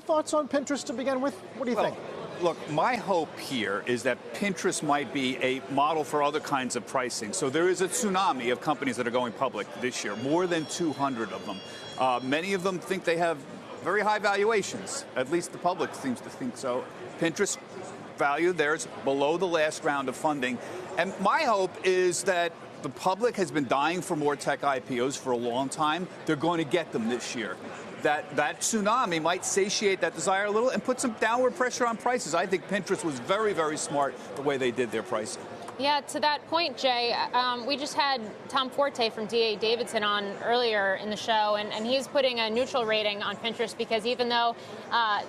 thoughts on Pinterest to begin with? What do you think? Look, my hope here is that Pinterest might be a model for other kinds of pricing. So there is a tsunami of companies that are going public this year, more than 200 of them. Many of them think they have very high valuations. At least the public seems to think so. Pinterest value theirs below the last round of funding. And my hope is that the public has been dying for more tech IPOs for a long time. They're going to get them this year. That tsunami might satiate that desire a little and put some downward pressure on prices. I think Pinterest was very, very smart the way they did their pricing. Yeah, to that point, Jay, we just had Tom Forte from D.A. Davidson on earlier in the show, and he's putting a neutral rating on Pinterest because even though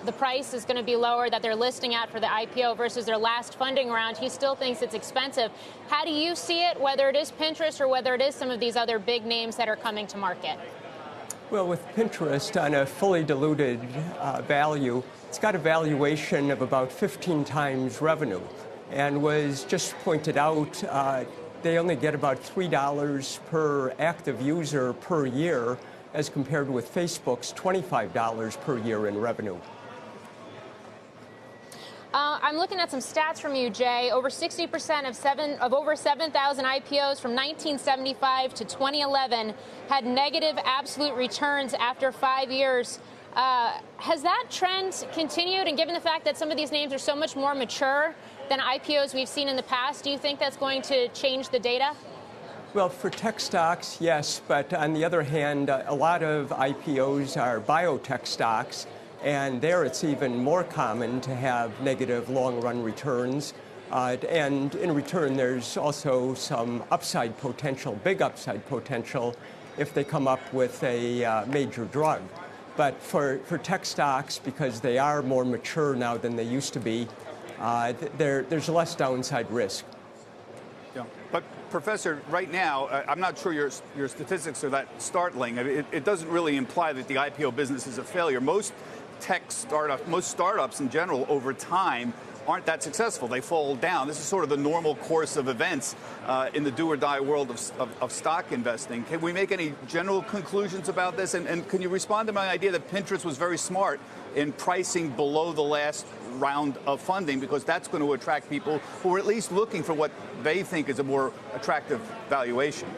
the price is going to be lower that they're listing at for the IPO versus their last funding round, he still thinks it's expensive. How do you see it, whether it is Pinterest or whether it is some of these other big names that are coming to market? Well, with Pinterest on a fully diluted value, it's got a valuation of about 15 times revenue. And was just pointed out, they only get about $3 per active user per year as compared with Facebook's $25 per year in revenue. I'm looking at some stats from you, Jay. Over 60% of over 7,000 IPOs from 1975 to 2011 had negative absolute returns after 5 years. Has that trend continued? And given the fact that some of these names are so much more mature than IPOs we've seen in the past, do you think that's going to change the data? Well, for tech stocks, yes. But on the other hand, a lot of IPOs are biotech stocks. And there it's even more common to have negative long-run returns. And in return, there's also some upside potential, big upside potential, if they come up with a major drug. But for tech stocks, because they are more mature now than they used to be, there's less downside risk. Yeah. But, Professor, right now, I'm not sure your statistics are that startling. I mean, it doesn't really imply that the IPO business is a failure. Most startups in general, over time, aren't that successful. They fall down. This is sort of the normal course of events in the do-or-die world of stock investing. Can we make any general conclusions about this? And can you respond to my idea that Pinterest was very smart in pricing below the last round of funding, because that's going to attract people who are at least looking for what they think is a more attractive valuation?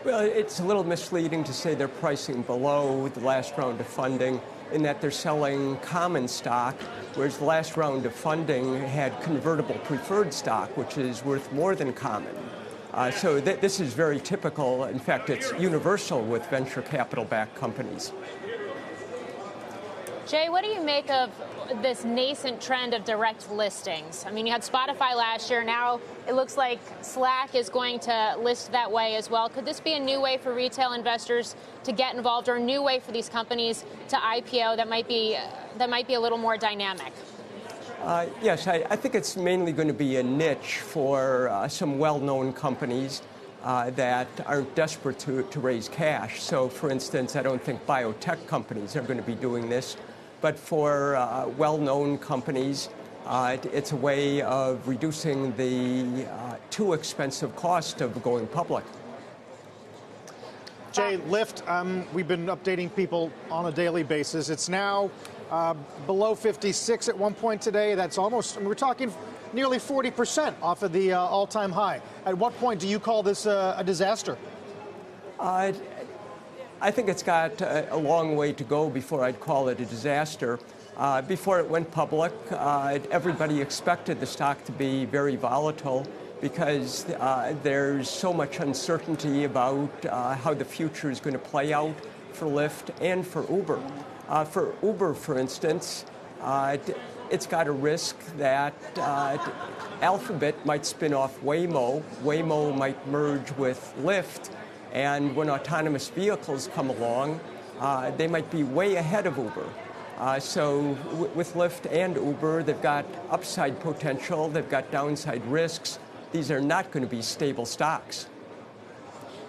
Well, it's a little misleading to say they're pricing below the last round of funding, in that they're selling common stock, whereas the last round of funding had convertible preferred stock, which is worth more than common. So this is very typical. In fact, it's universal with venture capital-backed companies. Jay, what do you make of this nascent trend of direct listings? I mean, you had Spotify last year. Now it looks like Slack is going to list that way as well. Could this be a new way for retail investors to get involved, or a new way for these companies to IPO that might be a little more dynamic? Yes, I think it's mainly going to be a niche for some well-known companies that aren't desperate to raise cash. So, for instance, I don't think biotech companies are going to be doing this. But for well-known companies, it's a way of reducing the too expensive cost of going public. Jay, Lyft, we've been updating people on a daily basis. It's now below 56 at one point today. That's almost, we're talking nearly 40% off of the all-time high. At what point do you call this a disaster? I think it's got a long way to go before I'd call it a disaster. Before it went public, everybody expected the stock to be very volatile because there's so much uncertainty about how the future is going to play out for Lyft and for Uber. For Uber, for instance, it's got a risk that Alphabet might spin off Waymo. Waymo might merge with Lyft. And when autonomous vehicles come along, they might be way ahead of Uber. So with Lyft and Uber, they've got upside potential, they've got downside risks. These are not going to be stable stocks.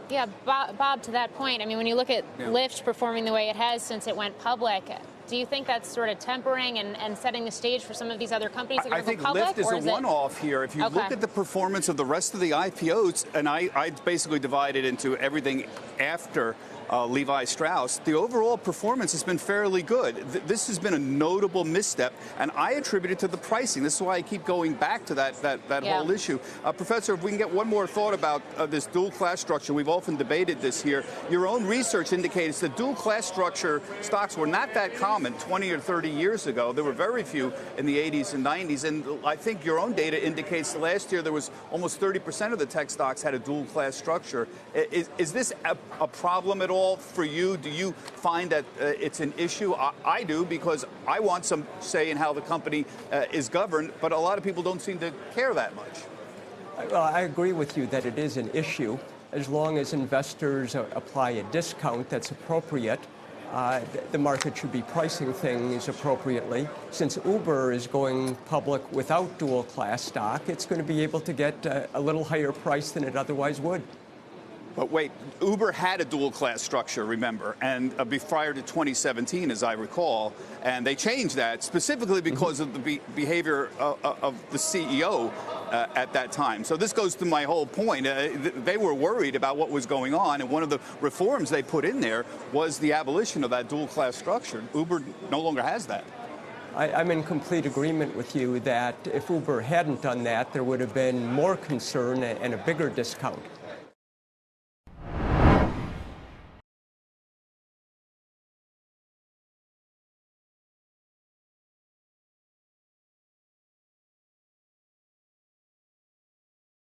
Yeah, Bob, to that point, I mean, when you look at Lyft performing the way it has since it went public, do you think that's sort of tempering and setting the stage for some of these other companies that are going to go public? I think Lyft is a one-off here. If you look at the performance of the rest of the IPOs, and I basically divide it into everything after Levi Strauss, the overall performance has been fairly good. This has been a notable misstep, and I attribute it to the pricing. This is why I keep going back to that whole issue. Professor, if we can get one more thought about this dual class structure, we've often debated this here. Your own research indicates that dual class structure stocks were not that common 20 or 30 years ago. There were very few in the 80s and 90s, and I think your own data indicates last year there was almost 30% of the tech stocks had a dual class structure. Is this a problem at all for you? Do you find that it's an issue? I do, because I want some say in how the company is governed, but a lot of people don't seem to care that much. Well, I agree with you that it is an issue. As long as investors apply a discount that's appropriate, the market should be pricing things appropriately. Since Uber is going public without dual class stock, it's going to be able to get a little higher price than it otherwise would. But wait, Uber had a dual class structure, remember, and prior to 2017, as I recall, and they changed that specifically because of the behavior of the CEO at that time. So this goes to my whole point. They were worried about what was going on, and one of the reforms they put in there was the abolition of that dual class structure. Uber no longer has that. I'm in complete agreement with you that if Uber hadn't done that, there would have been more concern and a bigger discount.